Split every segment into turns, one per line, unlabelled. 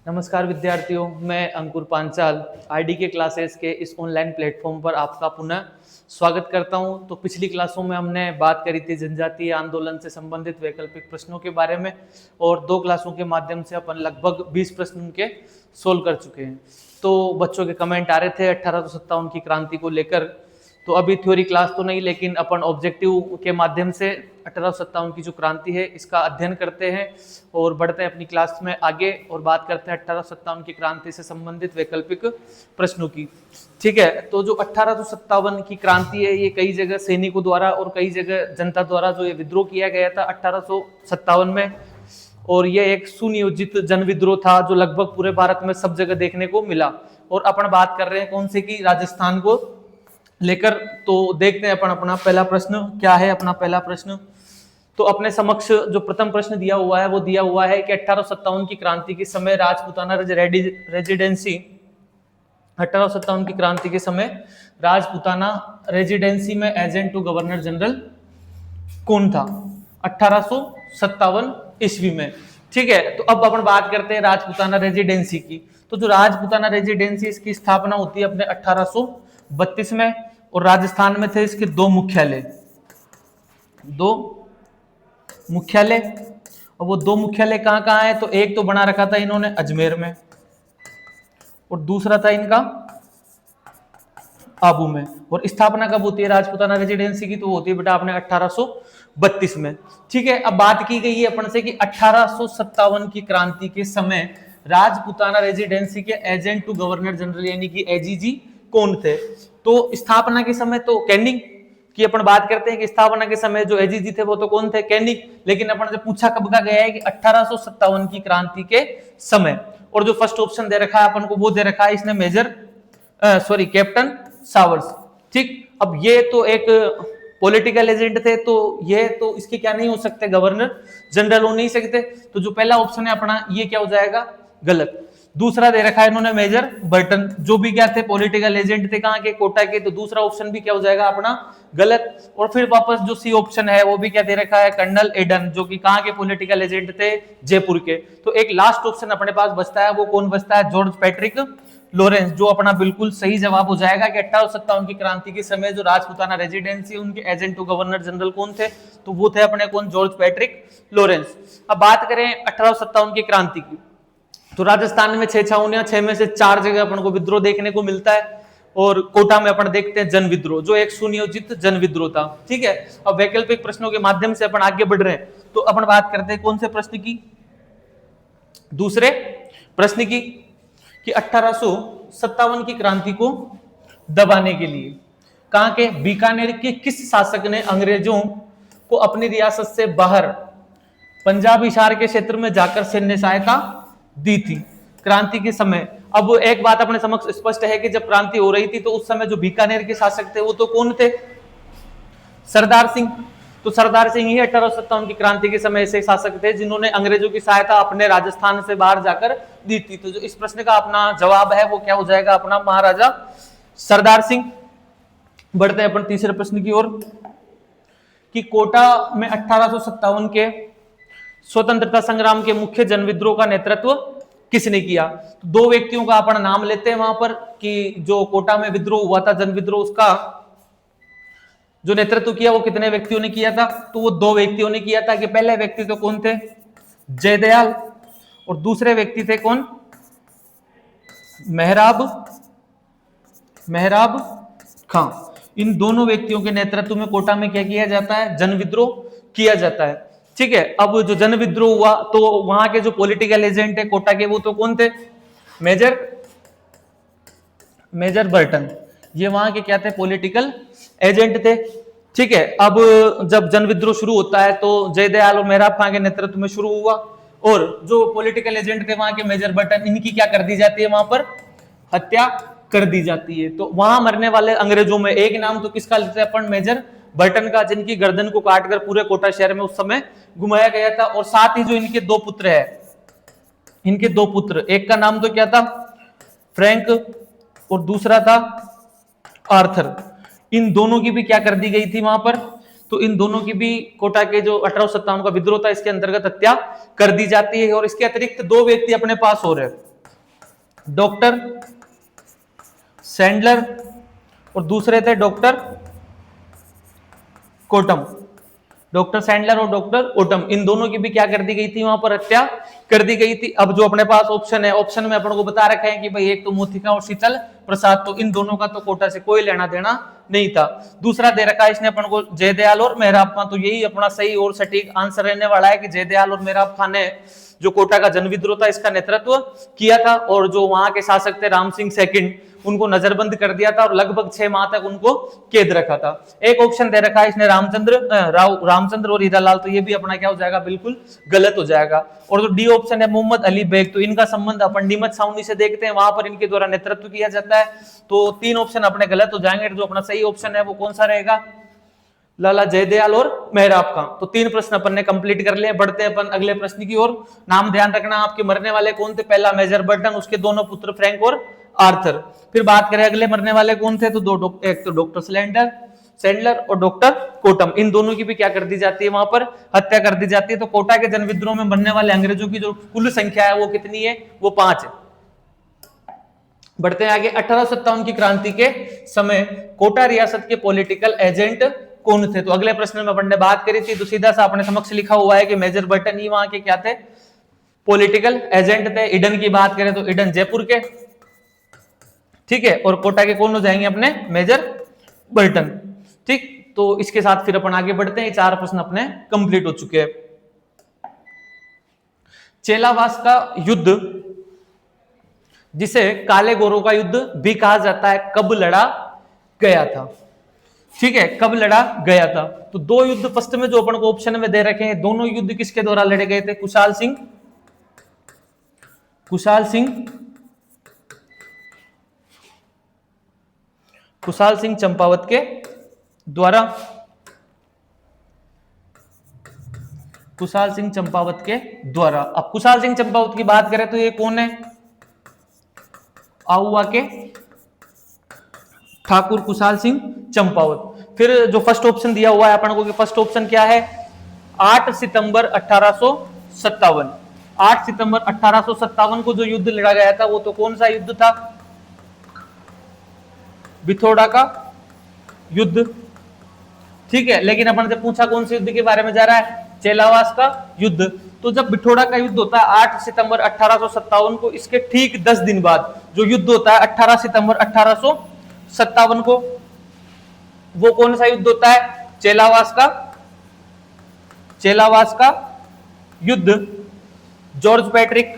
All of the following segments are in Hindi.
नमस्कार विद्यार्थियों, मैं अंकुर पांचाल आईडी के क्लासेस के इस ऑनलाइन प्लेटफॉर्म पर आपका पुनः स्वागत करता हूं। तो पिछली क्लासों में हमने बात करी थी जनजातीय आंदोलन से संबंधित वैकल्पिक प्रश्नों के बारे में और 2 क्लासों के माध्यम से अपन लगभग 20 प्रश्न उनके सोल्व कर चुके हैं। तो बच्चों के कमेंट आ रहे थे 1857 की क्रांति को लेकर। तो अभी थ्योरी क्लास तो नहीं, लेकिन अपन ऑब्जेक्टिव के माध्यम से 1857 की जो क्रांति है इसका अध्ययन करते हैं और बढ़ते हैं अपनी क्लास में आगे और बात करते हैं 1857 की क्रांति से संबंधित वैकल्पिक प्रश्नों की। ठीक है, तो जो 1857 की क्रांति है ये कई जगह सैनिकों द्वारा और कई जगह जनता द्वारा जो ये विद्रोह किया गया था 1857 में, और ये एक सुनियोजित जन विद्रोह था जो लगभग पूरे भारत में सब जगह देखने को मिला। और अपन बात कर रहे हैं कौन से की, राजस्थान को लेकर। तो देखते हैं अपन अपना पहला प्रश्न क्या है। अपना पहला प्रश्न तो अपने समक्ष जो प्रथम प्रश्न दिया हुआ है वो दिया हुआ है कि 1857 की क्रांति के समय राजपूताना रेजिडेंसी 1857 की क्रांति के समय राजपूताना रेजिडेंसी में एजेंट टू गवर्नर जनरल कौन था 1857 ईस्वी में। ठीक है, तो अब अपन बात करते हैं राजपूताना रेजिडेंसी की। तो जो राजपूताना रेजिडेंसी इसकी स्थापना होती है अपने 1832 में, और राजस्थान में थे इसके 2 मुख्यालय। और वो 2 मुख्यालय कहाँ कहाँ है, तो एक तो बना रखा था इन्होंने अजमेर में और दूसरा था इनका आबू में। और स्थापना कब होती है राजपूताना रेजिडेंसी की, तो होती है बेटा आपने 1832 में। ठीक है, अब बात की गई है अपन से कि 1857 की क्रांति के समय राजपूताना रेजिडेंसी के एजेंट टू गवर्नर जनरल यानी कि एजीजी कौन थे। तो स्थापना के समय तो कैनिंग की अपन बात करते हैं कि स्थापना के समय जो एजीजी थे वो तो कौन थे, कैनिंग। लेकिन अपन से पूछा कब का गया है कि 1857 की क्रांति के समय। और जो फर्स्ट ऑप्शन दे रखा है अपन को वो दे रखा है इसने कैप्टन सावर्स। ठीक, अब ये तो एक पॉलिटिकल एजेंट थे, तो ये तो इसके क्या नहीं हो सकते, गवर्नर जनरल हो नहीं सकते। तो जो पहला ऑप्शन है अपना ये क्या हो जाएगा, गलत। दूसरा दे रखा है इन्होंने मेजर बर्टन, जो भी क्या थे, पॉलिटिकल एजेंट थे, कहां के, कोटा के। तो दूसरा ऑप्शन भी क्या हो जाएगा अपना, गलत। और फिर वापस जो सी ऑप्शन है वो भी क्या दे रखा है, कर्नल एडन, जो कि कहां के पॉलिटिकल एजेंट थे, जयपुर के। तो एक लास्ट ऑप्शन अपने पास बचता है, वो कौन बचता है, जॉर्ज पैट्रिक लॉरेंस, जो अपना बिल्कुल सही जवाब हो जाएगा कि 1857 की क्रांति के समय जो राजपूताना रेजिडेंसी उनके एजेंट टू गवर्नर जनरल कौन थे, तो वो थे अपने कौन, जॉर्ज पैट्रिक लॉरेंस। अब बात करें 1857 की क्रांति की, तो राजस्थान में 6 छावनियां, 6 में से 4 जगह अपन को विद्रोह देखने को मिलता है। और कोटा में अपन देखते हैं जन विद्रोह, जो एक सुनियोजित जन विद्रोह था। ठीक है, अब वैकल्पिक प्रश्नों के माध्यम से अपन आगे बढ़ रहे हैं। तो अपन बात करते हैं कौन से प्रश्न की, दूसरे प्रश्न की, कि 1857 की क्रांति को दबाने के लिए कहां के, बीकानेर के किस शासक ने अंग्रेजों को अपनी रियासत से बाहर पंजाब हिसार के क्षेत्र में जाकर सैन्य सहायता दी थी क्रांति के समय। अब एक बात अपने समक्ष स्पष्ट है कि जब क्रांति हो रही थी तो उस समय जो बीकानेर के शासक थे वो तो कौन थे, सरदार सिंह। तो सरदार सिंह ही 1857 की क्रांति के समय ऐसे शासक थे जिन्होंने अंग्रेजों की सहायता अपने राजस्थान से बाहर जाकर दी थी। तो जो इस प्रश्न का अपना जवाब है वो क्या हो जाएगा अपना, महाराजा सरदार सिंह। बढ़ते हैं अपन तीसरे प्रश्न की ओर, कि कोटा में 1857 के स्वतंत्रता संग्राम के मुख्य जनविद्रोह का नेतृत्व किसने किया। तो 2 व्यक्तियों का अपन नाम लेते हैं वहां पर, कि जो कोटा में विद्रोह हुआ था जनविद्रोह, उसका जो नेतृत्व किया वो कितने व्यक्तियों ने किया था, तो वो 2 व्यक्तियों ने किया था। कि पहले व्यक्ति तो कौन थे, जयदयाल, और दूसरे व्यक्ति थे कौन, मेहराब खां। इन दोनों व्यक्तियों के नेतृत्व में कोटा में क्या किया जाता है, जन विद्रोह किया जाता है। ठीक है, अब जो जन विद्रोह हुआ तो वहां के जो पॉलिटिकल एजेंट है कोटा के वो तो कौन थे, मेजर बर्टन। ये वहां के क्या थे, पॉलिटिकल एजेंट थे। ठीक है, अब जब जन विद्रोह शुरू होता है तो जयदयाल और मेहराब खां के नेतृत्व में शुरू हुआ, और जो पॉलिटिकल एजेंट थे वहां के मेजर बर्टन, इनकी क्या कर दी जाती है, वहां पर हत्या कर दी जाती है। तो वहां मरने वाले अंग्रेजों में एक नाम तो किसका लेते हैं अपन, मेजर बर्टन का, जिनकी गर्दन को काटकर पूरे कोटा शहर में उस समय घुमाया गया था। और साथ ही जो इनके 2 पुत्र है, इनके 2 पुत्र, एक का नाम तो क्या था, फ्रैंक, और दूसरा था आर्थर। इन दोनों की भी क्या कर दी गई थी वहां पर, तो इन दोनों की भी कोटा के जो 1857 का विद्रोह था इसके अंतर्गत हत्या कर दी जाती है। और इसके अतिरिक्त 2 व्यक्ति अपने पास हो रहे हैं, डॉक्टर सैंडलर और दूसरे थे डॉक्टर कोटम। डॉक्टर सैंडलर और डॉक्टर ओटम, इन दोनों की भी क्या कर दी गई थी, वहां पर हत्या कर दी गई थी। अब जो अपने पास ऑप्शन है, ऑप्शन में अपन को बता रखे हैं कि भाई एक तो मोथिका और शीतल प्रसाद, तो इन दोनों का तो कोटा से कोई लेना देना नहीं था। दूसरा दे रखा है इसने अपन को जयदयाल और मेहराब खां, तो यही अपना सही और सटीक आंसर रहने वाला है कि जयदयाल और मेहराब खां ने जो कोटा का जन विद्रोह था इसका नेतृत्व किया था, और जो वहां के शासक थे राम सिंह सेकंड, उनको नजरबंद कर दिया था और लगभग 6 माह तक उनको कैद रखा था। एक ऑप्शन दे रखा है इसने रामचंद्र और हीरालाल, तो ये भी अपना क्या हो जाएगा, बिल्कुल गलत हो जाएगा। और जो डी ऑप्शन है मोहम्मद अली बेग, तो इनका संबंध अपन नीमच छावनी से देखते हैं, वहां पर इनके द्वारा नेतृत्व किया जाता है। तो 3 ऑप्शन अपने गलत हो जाएंगे। जो अपना सही ऑप्शन है वो कौन सा रहेगा, लाला जयदयाल और मेहराब खां। तो 3 प्रश्न अपन ने कंप्लीट कर लिए। बढ़ते अपन अगले प्रश्न की ओर। नाम ध्यान रखना, आपके मरने वाले कौन थे, पहला मेजर बर्टन, उसके दोनों पुत्र फ्रैंक और आर्थर। फिर बात करें अगले मरने वाले कौन थे, तो एक तो डॉक्टर सैंडलर और डॉक्टर कोटम, इन दोनों की भी क्या कर दी जाती है, वहां पर हत्या कर दी जाती है। तो कोटा के जन विद्रोह में मरने वाले अंग्रेजों की जो कुल संख्या है वो कितनी है, वो 5 है। बढ़ते हैं आगे। 1857 की क्रांति के समय कोटा रियासत के पॉलिटिकल एजेंट कौन थे, तो अगले प्रश्न में अपन ने बात करी थी, तो सीधा सा अपने समक्ष लिखा हुआ है कि मेजर बर्टन ही वहां के क्या थे, पॉलिटिकल एजेंट थे। ईडन की बात करें तो ईडन जयपुर के, ठीक है, और कोटा के कौन हो जाएंगे अपने, मेजर बर्टन। ठीक, तो इसके साथ फिर अपन आगे बढ़ते हैं। 4 प्रश्न अपने कंप्लीट हो चुके हैं। चेलावास का युद्ध, जिसे काले गोरों का युद्ध भी कहा जाता है, कब लड़ा गया था, ठीक है, कब लड़ा गया था। तो 2 युद्ध फर्स्ट में जो अपन को ऑप्शन में दे रखे हैं, दोनों युद्ध किसके द्वारा लड़े गए थे, कुशाल सिंह चंपावत के द्वारा, कुशाल सिंह चंपावत के द्वारा। अब कुशाल सिंह चंपावत की बात करें तो ये कौन है, आहुआ के ठाकुर कुशाल सिंह चंपावत। फिर जो फर्स्ट ऑप्शन दिया हुआ है अपन को, फर्स्ट ऑप्शन क्या है, 8 सितंबर 1857। 8 सितंबर 1857 को जो युद्ध लड़ा गया था वो तो कौन सा युद्ध था, बिथोड़ा का युद्ध, ठीक है। लेकिन अपन से पूछा कौन से युद्ध के बारे में जा रहा है, चेलावास का युद्ध। तो जब बिठोड़ा का युद्ध होता है 8 सितंबर 1857 को, इसके ठीक 10 दिन बाद जो युद्ध होता है 18 सितंबर 1857 को, वो कौन सा युद्ध होता है, चेलावास का युद्ध। जॉर्ज पैट्रिक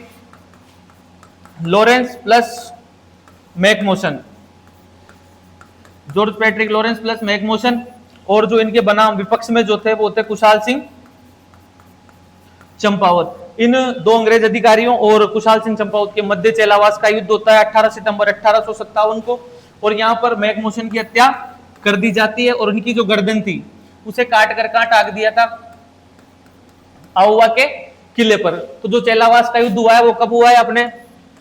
लॉरेंस प्लस मैकमोशन, जॉर्ज पैट्रिक लॉरेंस प्लस मैकमोशन, और जो इनके बनाम विपक्ष में जो थे वो थे कुशाल सिंह चंपावत। इन 2 अंग्रेज अधिकारियों और कुशाल सिंह चंपावत के मध्य चेलावास का युद्ध होता है 18 सितंबर 1857 को, और यहां पर मैकमोशन की हत्या कर दी जाती है, और उनकी जो गर्दन थी उसे काट कर कहां टाक दिया था, आहुआ के किले पर। तो जो चेलावास का युद्ध हुआ है वो कब हुआ है, अपने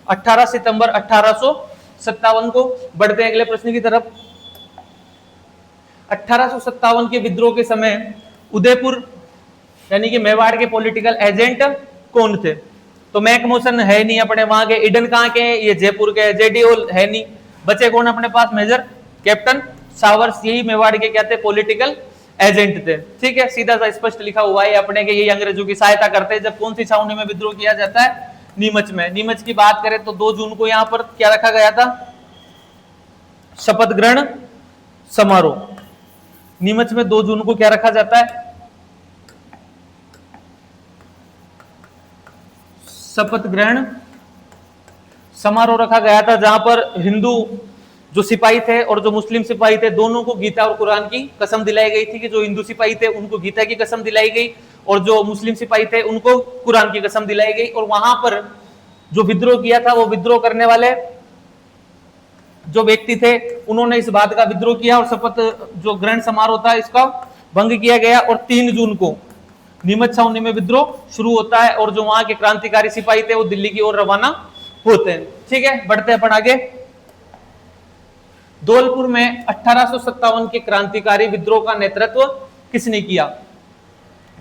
18 सितंबर 1857 को। बढ़ते हैं अगले प्रश्न की तरफ। 1857 के विद्रोह के समय उदयपुर यानी कि मेवाड़ के पॉलिटिकल एजेंट कौन थे, तो मैकमोशन है नहीं अपने वहां के, ईडन कहां के, ये जयपुर के, जेडीओल है नहीं, बचे कौन अपने पास, मेजर कैप्टन सावर्स, यही मेवाड़ के क्या थे, पॉलिटिकल एजेंट थे, ठीक है। सीधा सा स्पष्ट लिखा हुआ है अपने के, यही अंग्रेजों की सहायता करते हैं। जब कौन सी छावनी में विद्रोह किया जाता है, नीमच में। नीमच की बात करें तो 2 जून को यहां पर क्या रखा गया था, शपथ ग्रहण समारोह। नीमच में 2 जून को क्या रखा जाता है, शपथ ग्रहण समारोह रखा गया था, जहां पर हिंदू जो सिपाही थे और जो मुस्लिम सिपाही थे दोनों को गीता और कुरान की कसम दिलाई गई थी, कि जो हिंदू सिपाही थे उनको गीता की कसम दिलाई गई और जो मुस्लिम सिपाही थे उनको कुरान की कसम दिलाई गई। और वहां पर जो विद्रोह किया था वो विद्रोह करने वाले जो व्यक्ति थे उन्होंने इस बात का विद्रोह किया और शपथ जो ग्रहण समारोह था इसका भंग किया गया, और 3 जून को नीमच छावनी में विद्रोह शुरू होता है और जो वहां के क्रांतिकारी सिपाही थे वो दिल्ली की ओर रवाना होते हैं, ठीक है। बढ़ते हैं अपन आगे। धौलपुर में 1857 के क्रांतिकारी विद्रोह का नेतृत्व किसने किया,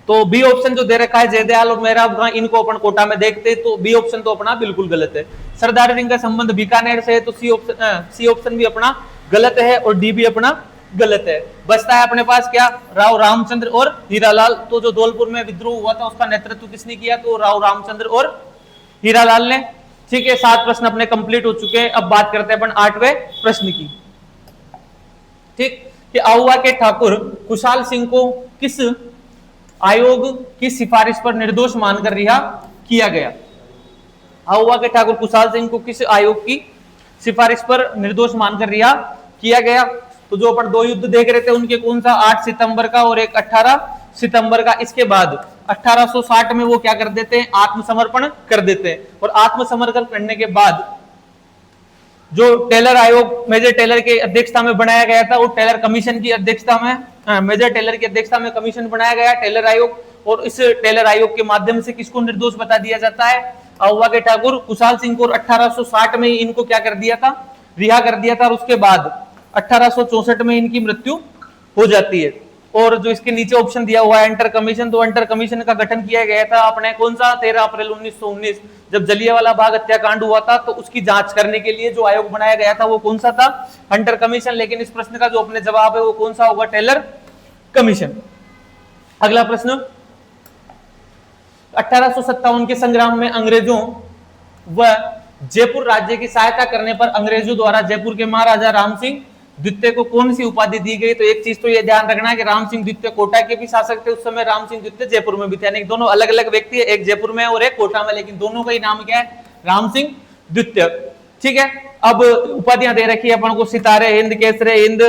तो बी ऑप्शन जो दे रखा है जयदयाल और मेहराब खां, इनको अपन कोटा में देखते तो बी ऑप्शन तो अपना बिल्कुल गलत है। सरदार सिंह का संबंध बीकानेर से है तो सी ऑप्शन भी अपना गलत है और डी भी अपना गलत है। बचता है अपने पास क्या, राव रामचंद्र और हीरालाल। तो जो धौलपुर में विद्रोह हुआ था उसका नेतृत्व किसने किया, तो राव रामचंद्र और हीरालाल ने। ठीक है, 7 प्रश्न अपने कंप्लीट हो चुके हैं। अब बात करते हैं अपन 8वें प्रश्न की। ठीक, कि आहुआ के ठाकुर कुशाल सिंह को किस आयोग की सिफारिश पर निर्दोष मानकर रिहा किया गया। आहुआ के ठाकुर कुशाल सिंह को किस आयोग की सिफारिश पर निर्दोष मानकर रिहा किया गया। तो जो अपन 2 युद्ध देख रहे थे उनके कौन सा, 8 सितंबर का और एक 18 सितंबर का। इसके बाद 1860 में वो क्या कर देते हैं, आत्मसमर्पण कर देते हैं। और आत्मसमर्पण करने के बाद जो टेलर आयोग मेजर टेलर के अध्यक्षता में बनाया गया था, वो टेलर कमीशन की अध्यक्षता में, मेजर टेलर की अध्यक्षता में कमीशन बनाया गया टेलर आयोग। और इस टेलर आयोग के माध्यम से किसको निर्दोष बता दिया जाता है, आहुआ के ठाकुर कुशाल सिंह को। 1860 में इनको क्या कर दिया था, रिहा कर दिया था। और उसके बाद 1864 में इनकी मृत्यु हो जाती है। और जो इसके नीचे ऑप्शन दिया हुआ है अंडर कमीशन, तो अंडर कमीशन का गठन किया गया था अपने कौन सा, 13 अप्रैल 1919 जब जलियांवाला बाग हत्याकांड हुआ था। तो उसकी जांच करने के लिए जो आयोग बनाया गया था वो कौन सा था, अंडर कमीशन। लेकिन इस प्रश्न का जो अपने जवाब है वो कौन सा होगा, टेलर कमीशन। अगला प्रश्न, 1857 के संग्राम में अंग्रेजों व जयपुर राज्य की सहायता करने पर अंग्रेजों द्वारा जयपुर के महाराजा राम सिंह द्वितीय को कौन सी उपाधि दी गई। तो एक चीज तो ये ध्यान रखना है कि राम सिंह द्वितीय कोटा के भी शासक थे उस समय, राम सिंह द्वितीय जयपुर में भी थे, यानी दोनों अलग अलग व्यक्ति है, एक जयपुर में और एक कोटा में, लेकिन दोनों का ही नाम क्या है, राम सिंह द्वितीय। ठीक है, अब उपाधियां दे रखी है अपन को, सितारे हिंद, केसरे हिंद,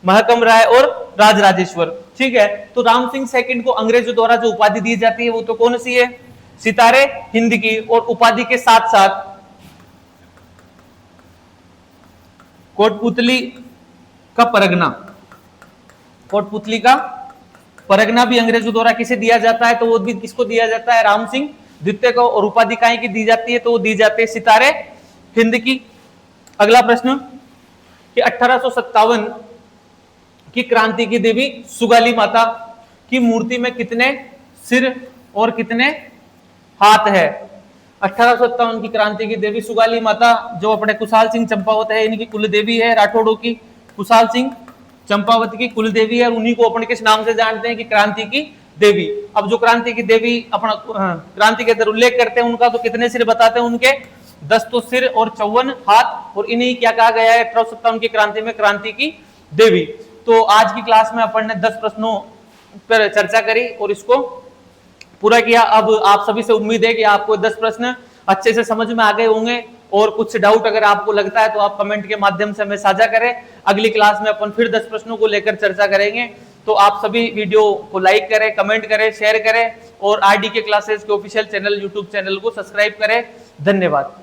महकम राय और राजराजेश्वर। ठीक है, तो राम सिंह सेकंड को अंग्रेजों द्वारा जो उपाधि दी जाती है वो तो कौन सी है, सितारे हिंद की। और उपाधि के साथ साथ कोटपुतली का परगना, कोटपुतली का परगना भी अंग्रेजों द्वारा किसे दिया जाता है, तो वो भी किसको दिया जाता है, राम सिंह द्वितीय को। और उपाधि काहे की दी जाती है, तो वो दी जाती है सितारे हिंद की। अगला प्रश्न, कि 1857 की क्रांति की देवी सुगाली माता की मूर्ति में कितने सिर और कितने हाथ है। 1857 की क्रांति की देवी सुगाली माता जो अपने कुशाल सिंह चंपावत है, इनकी कुल देवी है, राठौड़ों की कुशाल सिंह चंपावत की कुल देवी है। उन्हीं को अपन किस नाम से जानते हैं, कि क्रांति की देवी। अब जो क्रांति की देवी अपना क्रांति के अंदर उल्लेख करते हैं उनका, तो कितने सिर बताते हैं उनके, 10 तो सिर और 54 हाथ। और इन्हीं क्या कहा गया है 1857 की क्रांति में क्रांति की देवी। तो आज की क्लास में अपन ने 10 प्रश्नों पर चर्चा करी और इसको पूरा किया। अब आप सभी से उम्मीद है कि आपको 10 प्रश्न अच्छे से समझ में आ गए होंगे। और कुछ डाउट अगर आपको लगता है तो आप कमेंट के माध्यम से हमें साझा करें। अगली क्लास में अपन फिर 10 प्रश्नों को लेकर चर्चा करेंगे। तो आप सभी वीडियो को लाइक करें, कमेंट करें, शेयर करें और आरडी के क्लासेस के ऑफिशियल चैनल यूट्यूब चैनल को सब्सक्राइब करें। धन्यवाद।